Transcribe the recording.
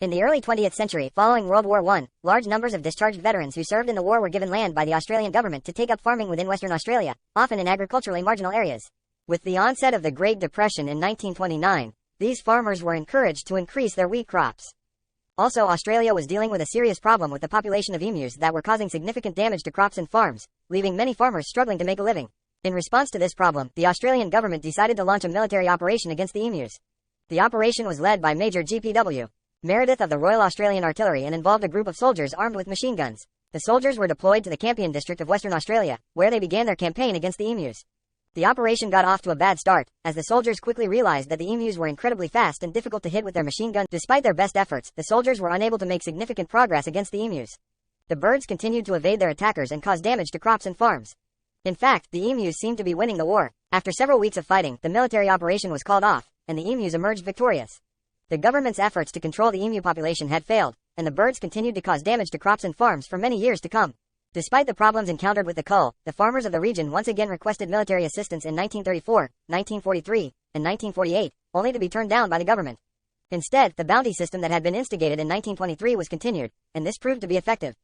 In the early 20th century, following World War I, large numbers of discharged veterans who served in the war were given land by the Australian government to take up farming within Western Australia, often in agriculturally marginal areas. With the onset of the Great Depression in 1929, these farmers were encouraged to increase their wheat crops. Also, Australia was dealing with a serious problem with the population of emus that were causing significant damage to crops and farms, leaving many farmers struggling to make a living. In response to this problem, the Australian government decided to launch a military operation against the emus. The operation was led by Major G.P.W. Meredith of the Royal Australian Artillery and involved a group of soldiers armed with machine guns. The soldiers were deployed to the Campion district of Western Australia, where they began their campaign against the emus. The operation got off to a bad start, as the soldiers quickly realized that the emus were incredibly fast and difficult to hit with their machine guns. Despite their best efforts, the soldiers were unable to make significant progress against the emus. The birds continued to evade their attackers and cause damage to crops and farms. In fact, the emus seemed to be winning the war. After several weeks of fighting, the military operation was called off, and the emus emerged victorious. The government's efforts to control the emu population had failed, and the birds continued to cause damage to crops and farms for many years to come. Despite the problems encountered with the cull, the farmers of the region once again requested military assistance in 1934, 1943, and 1948, only to be turned down by the government. Instead, the bounty system that had been instigated in 1923 was continued, and this proved to be effective.